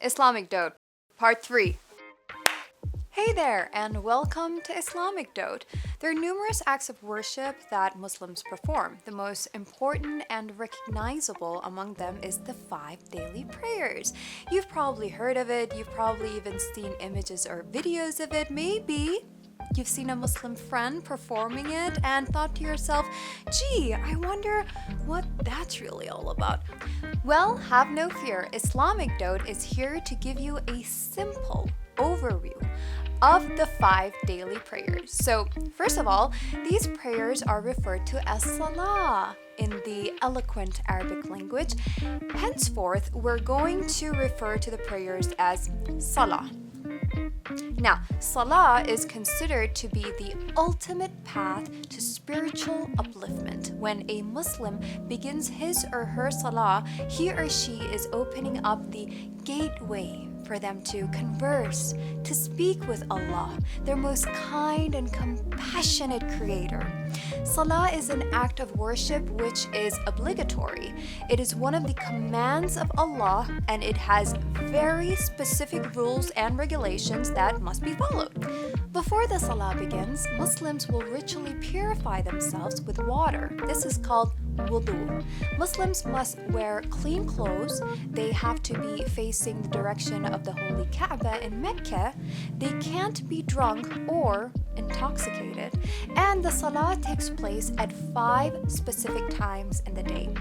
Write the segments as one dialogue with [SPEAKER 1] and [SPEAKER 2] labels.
[SPEAKER 1] Islamic Dote, Part 3. Hey there, and welcome to Islamic Dote. There are numerous acts of worship that Muslims perform. The most important and recognizable among them is the 5 daily prayers. You've probably heard of it, you've probably even seen images or videos of it, maybe. You've seen a Muslim friend performing it and thought to yourself, gee, I wonder what that's really all about. Well, have no fear. Islamic Dote is here to give you a simple overview of the 5 daily prayers. So, first of all, these prayers are referred to as Salah in the eloquent Arabic language. Henceforth, we're going to refer to the prayers as Salah. Now, Salah is considered to be the ultimate path to spiritual upliftment. When a Muslim begins his or her Salah, he or she is opening up the gateway for them to converse, to speak with Allah, their most kind and compassionate Creator. Salah is an act of worship which is obligatory. It is one of the commands of Allah, and it has very specific rules and regulations that must be followed. Before the Salah begins, Muslims will ritually purify themselves with water. This is called wudu. Muslims must wear clean clothes. They have to be facing the direction of the holy Kaaba in Mecca. They can't be drunk or intoxicated. And the Salah takes place at 5 specific times in the day.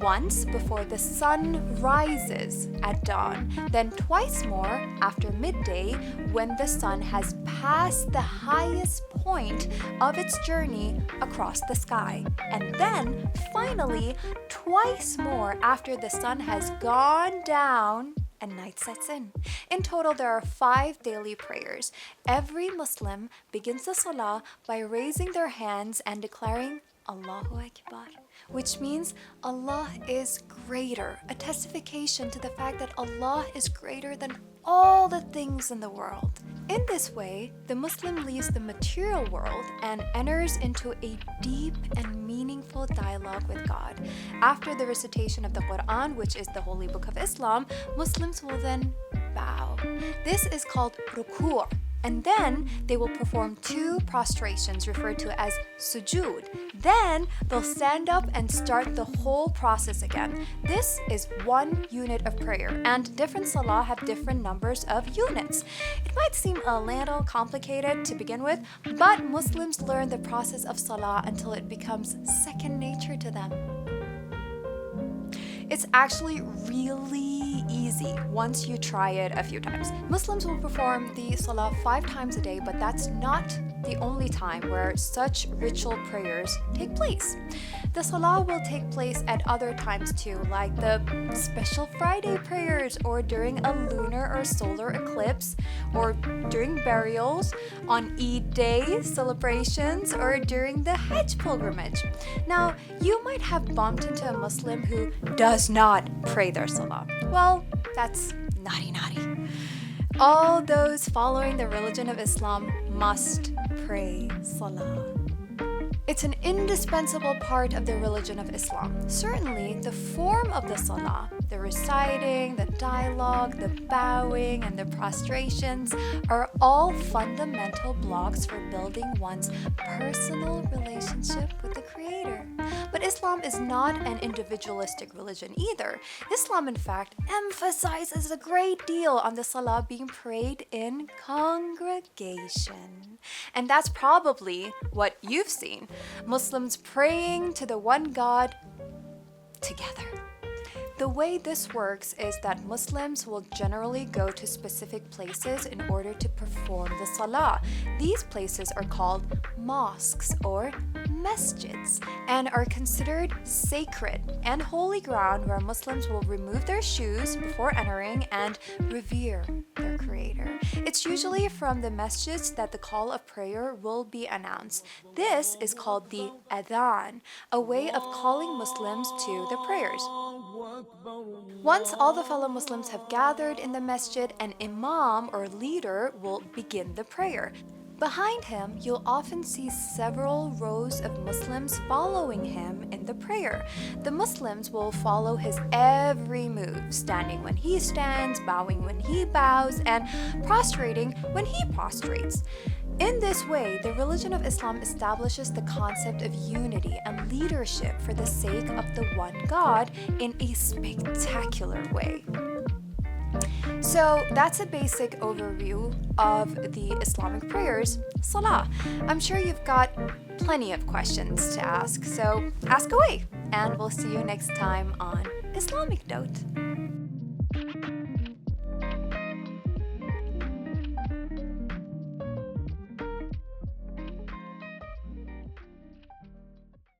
[SPEAKER 1] Once before the sun rises at dawn, then twice more after midday when the sun has passed the highest point of its journey across the sky, and then finally twice more after the sun has gone down and night sets in. In total, there are 5 daily prayers. Every Muslim begins the Salah by raising their hands and declaring Allahu Akbar, which means Allah is greater, a testification to the fact that Allah is greater than all the things in the world. In this way, the Muslim leaves the material world and enters into a deep and meaningful dialogue with God. After the recitation of the Quran, which is the holy book of Islam, Muslims will then bow. This is called ruku'. And then they will perform 2 prostrations referred to as sujood. Then they'll stand up and start the whole process again. This is 1 unit of prayer, and different salah have different numbers of units. It might seem a little complicated to begin with, but Muslims learn the process of salah until it becomes second nature to them. It's actually really easy once you try it a few times. Muslims will perform the Salah 5 times a day, but that's not the only time where such ritual prayers take place. The Salah will take place at other times too, like the special Friday prayers, or during a lunar or solar eclipse, or during burials, on Eid days, celebrations, or during the Hajj pilgrimage. Now, you might have bumped into a Muslim who does not pray their Salah. Well, that's naughty. All those following the religion of Islam must pray Salah. It's an indispensable part of the religion of Islam. Certainly, the form of the Salah, the reciting, the dialogue, the bowing, and the prostrations are all fundamental blocks for building one's personal relationship with the Creator. But Islam is not an individualistic religion either. Islam, in fact, emphasizes a great deal on the Salah being prayed in congregation. And that's probably what you've seen. Muslims praying to the one God together. The way this works is that Muslims will generally go to specific places in order to perform the Salah. These places are called mosques or masjids and are considered sacred and holy ground where Muslims will remove their shoes before entering and revere their Creator. It's usually from the masjids that the call of prayer will be announced. This is called the adhan, a way of calling Muslims to the prayers. Once all the fellow Muslims have gathered in the masjid, an imam or leader will begin the prayer. Behind him, you'll often see several rows of Muslims following him in the prayer. The Muslims will follow his every move, standing when he stands, bowing when he bows, and prostrating when he prostrates. In this way, the religion of Islam establishes the concept of unity and leadership for the sake of the one God in a spectacular way. So that's a basic overview of the Islamic prayers, Salah. I'm sure you've got plenty of questions to ask, so ask away, and we'll see you next time on Islamic Dote.